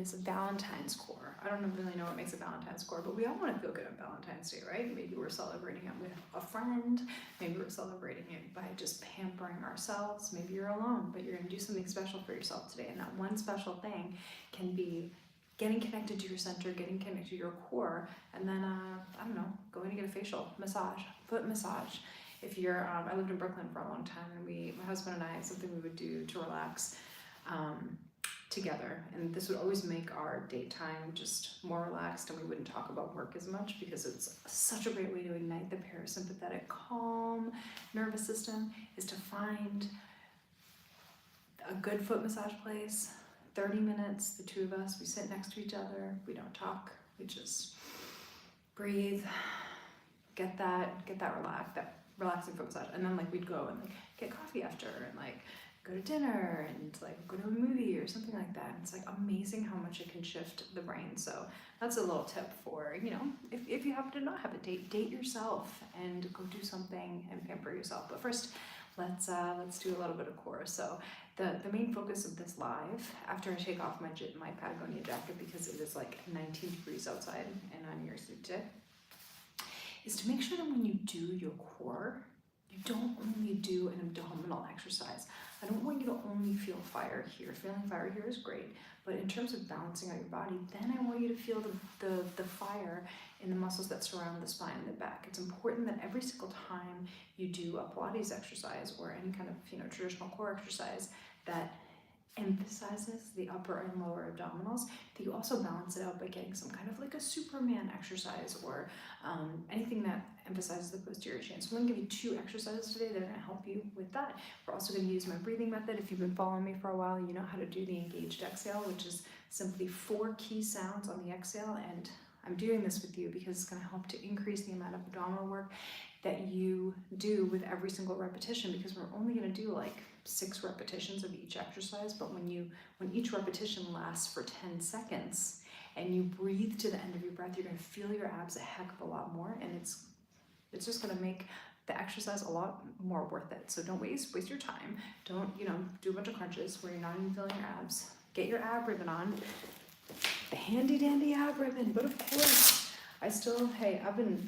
it's a Valentine's core. I don't really know what makes a Valentine's core, but we all want to feel good on Valentine's Day, right? Maybe we're celebrating it with a friend. Maybe we're celebrating it by just pampering ourselves. Maybe you're alone, but you're going to do something special for yourself today. And that one special thing can be getting connected to your center, getting connected to your core, and then, I don't know, going to get a facial massage, foot massage. If you're, I lived in Brooklyn for a long time, and my husband and I, something we would do to relax together, and this would always make our date time just more relaxed, and we wouldn't talk about work as much because it's such a great way to ignite the parasympathetic calm nervous system, is to find a good foot massage place. 30 minutes, the two of us, we sit next to each other, we don't talk, we just breathe, get that relaxing foot massage. And then like we'd go and like get coffee after, and like go to dinner, and like go to a movie or something like that. And it's like amazing how much it can shift the brain. So that's a little tip for, you know, if you happen to not have a date yourself and go do something and pamper yourself. But first, let's do a little bit of core. So the main focus of this live, after I take off my Patagonia jacket because it is like 19 degrees outside and on your suit today, is to make sure that when you do your core, you don't only do an abdominal exercise. I don't want you to only feel fire here. Feeling fire here is great, but in terms of balancing out your body, then I want you to feel the fire in the muscles that surround the spine and the back. It's important that every single time you do a Pilates exercise or any kind of, you know, traditional core exercise that emphasizes the upper and lower abdominals, that you also balance it out by getting some kind of like a Superman exercise or anything that emphasizes the posterior chain. So I'm gonna give you 2 exercises today that are gonna help you with that. We're also gonna use my breathing method. If you've been following me for a while, you know how to do the engaged exhale, which is simply 4 key sounds on the exhale. And I'm doing this with you because it's gonna help to increase the amount of abdominal work that you do with every single repetition, because we're only gonna do like 6 repetitions of each exercise, but when each repetition lasts for 10 seconds and you breathe to the end of your breath, you're gonna feel your abs a heck of a lot more, and it's just gonna make the exercise a lot more worth it. So don't waste your time. Don't, you know, do a bunch of crunches where you're not even feeling your abs. Get your ab ribbon on, the handy dandy ab ribbon. But of course, I've been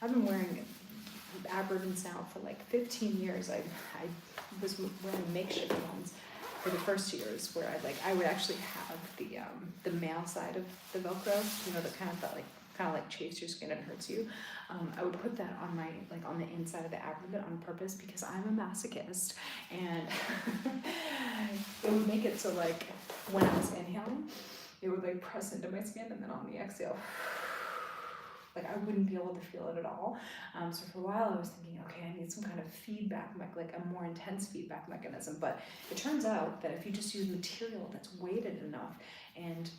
wearing ab ribbons now for like 15 years. I was wearing makeshift ones for the first years, where I would actually have the male side of the Velcro, you know, the kind of like chafes your skin and hurts you. I would put that on on the inside of the ab ribbon on purpose because I'm a masochist, and it would make it so like when I was inhaling, it would like press into my skin, and then on the exhale, like I wouldn't be able to feel it at all. So for a while I was thinking, okay, I need some kind of feedback, like a more intense feedback mechanism. But it turns out that if you just use material that's weighted enough, and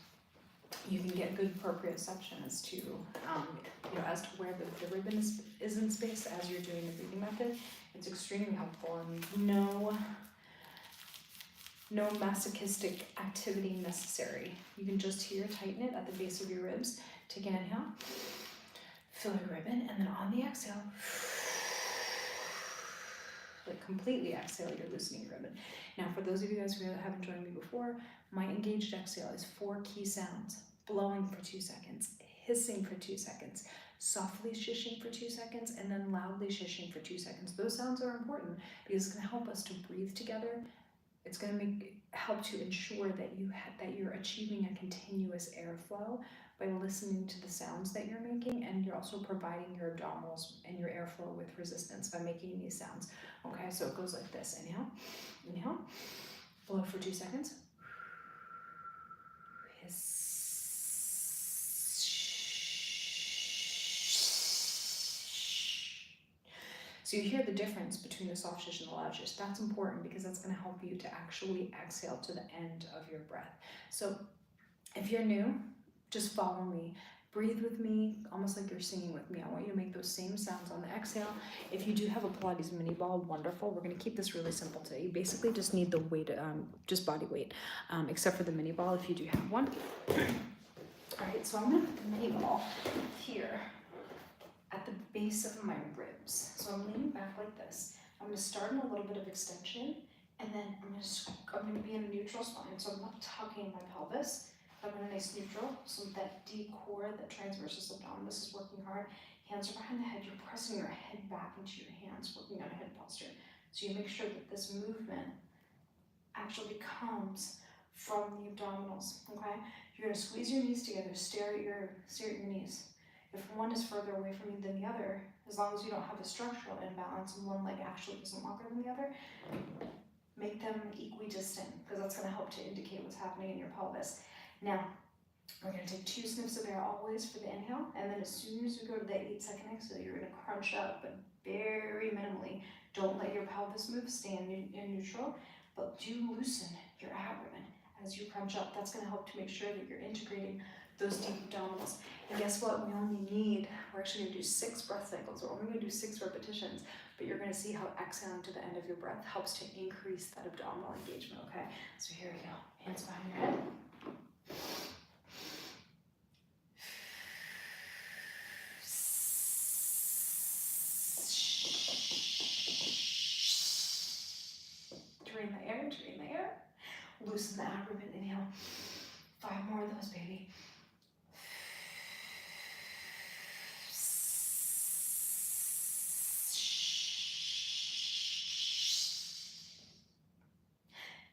you can get good proprioception as to, you know, as to where the ribbon is in space as you're doing the breathing method, it's extremely helpful. And no masochistic activity necessary. You can just here tighten it at the base of your ribs. Take an inhale, fill your ribbon, and then on the exhale, like completely exhale, you're loosening your ribbon. Now, for those of you guys who haven't joined me before, my engaged exhale is 4 key sounds: blowing for 2 seconds, hissing for 2 seconds, softly shishing for 2 seconds, and then loudly shishing for 2 seconds. Those sounds are important because it's going to help us to breathe together. It's going to help to ensure that you're achieving a continuous airflow by listening to the sounds that you're making, and you're also providing your abdominals and your airflow with resistance by making these sounds. Okay, so it goes like this: inhale, inhale, blow for 2 seconds, hiss. So you hear the difference between the soft shish and the loud shish. That's important because that's going to help you to actually exhale to the end of your breath. So if you're new, just follow me. Breathe with me, almost like you're singing with me. I want you to make those same sounds on the exhale. If you do have a Pilates mini ball, wonderful. We're going to keep this really simple today. You basically just need the weight, just body weight, except for the mini ball if you do have one. All right, so I'm going to put the mini ball here at the base of my ribs. So I'm leaning back like this. I'm going to start in a little bit of extension, and then I'm going to be in a neutral spine. So I'm not tucking my pelvis. I'm going nice neutral. So that D core, that transversus abdominis is working hard. Hands are behind the head. You're pressing your head back into your hands, working on a head posture. So you make sure that this movement actually comes from the abdominals, okay? You're gonna squeeze your knees together, stare at your knees. If one is further away from you than the other, as long as you don't have a structural imbalance and one leg actually isn't longer than the other, make them equidistant, because that's gonna help to indicate what's happening in your pelvis. Now, we're gonna take 2 sniffs of air always for the inhale, and then as soon as we go to the 8-second exhale, you're gonna crunch up, but very minimally. Don't let your pelvis move, stay in neutral, but do loosen your abdomen as you crunch up. That's gonna help to make sure that you're integrating those deep abdominals. And guess what? We only need, we're actually gonna do 6 breath cycles. We're only gonna do 6 repetitions, but you're gonna see how exhaling to the end of your breath helps to increase that abdominal engagement, okay? So here we go. Hands behind your head. Drain the air. Loosen the abdomen, inhale. 5 more of those, baby.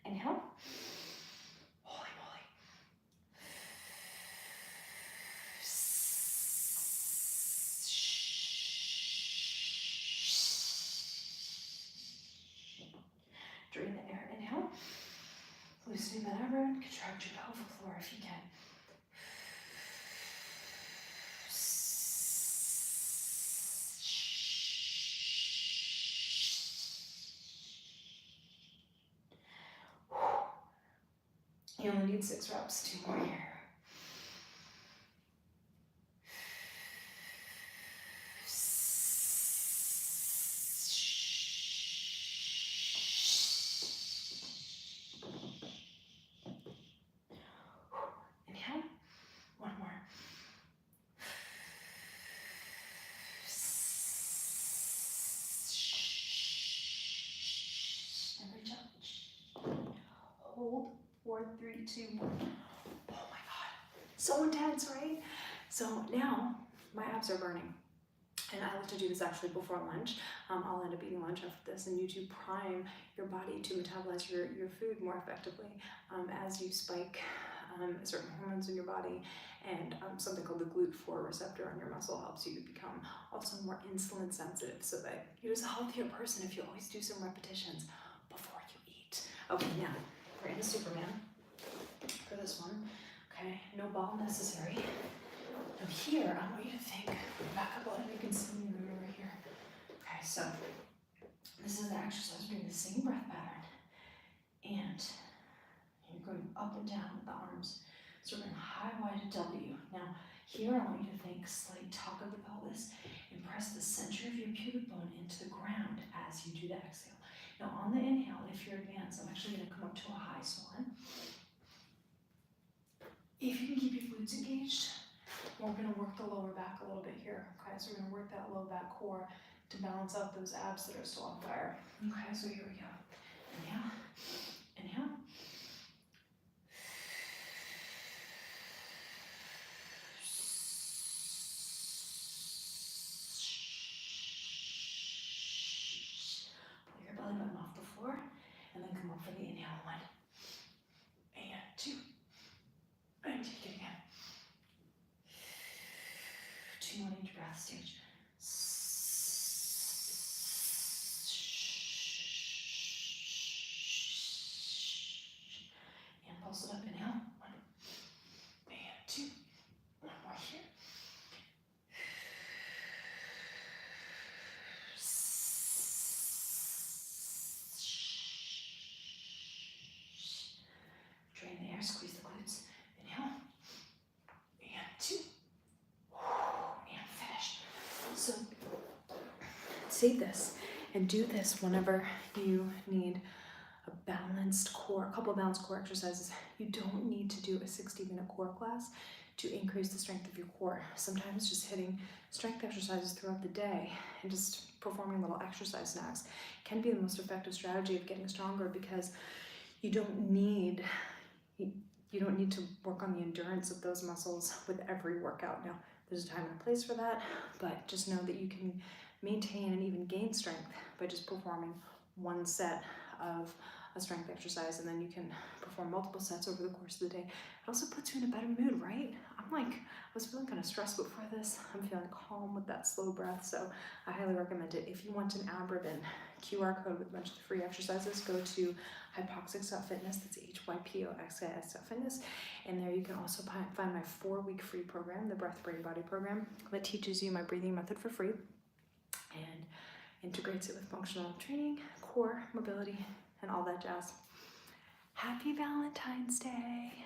Inhale. Holy moly. Drain the air, inhale. Loosening that abdomen, contract your pelvic floor if you can. You only need 6 reps, 2 more here. Inhale, 1 more. And reach up. Hold. 4, 3, 2, 1. Oh my God, so intense, right? So now my abs are burning. And I like to do this actually before lunch. I'll end up eating lunch after this, and you do prime your body to metabolize your food more effectively as you spike certain hormones in your body, and something called the GLUT4 receptor on your muscle helps you to become also more insulin sensitive, so that you're just a healthier person if you always do some repetitions before you eat. Okay, now we're into Superman for this one. Okay, no ball necessary. Now here, I want you to think, back up a little, you can see me in the mirror here. Okay, so this is the exercise. We're doing the same breath pattern, and you're going up and down with the arms. So we're going high, wide, to W. Now here, I want you to think slight tuck of the pelvis and press the center of your pubic bone into the ground as you do the exhale. Now on the inhale, if you're advanced, I'm actually going to come up to a high swan. If you can keep your glutes engaged, we're going to work the lower back a little bit here. Okay, so we're going to work that low back core to balance out those abs that are still on fire. Okay, so here we go. Inhale, inhale. Pull your belly button off the floor, and then come up for the inhale. 1 and 2, and take it again. 2 more each breath stage. And pulse it up, inhale. 1 and 2. 1 more here. Drain the air, squeeze the glutes. Inhale. And 2. And finish. So save this and do this whenever you need a balanced core, a couple of balanced core exercises. You don't need to do a 60-minute core class to increase the strength of your core. Sometimes just hitting strength exercises throughout the day and just performing little exercise snacks can be the most effective strategy of getting stronger, because you don't need, you You don't need to work on the endurance of those muscles with every workout. Now, there's a time and a place for that, but just know that you can maintain and even gain strength by just performing one set of a strength exercise, and then you can perform multiple sets over the course of the day. It also puts you in a better mood, right? I was feeling kind of stressed before this. I'm feeling calm with that slow breath, so I highly recommend it. If you want an ab-ribbon QR code with a bunch of free exercises, go to hypoxics.fitness, that's hypoxis.fitness, and there you can also find my 4-week free program, the Breath, Brain, Body program, that teaches you my breathing method for free and integrates it with functional training, core mobility, and all that jazz. Happy Valentine's Day!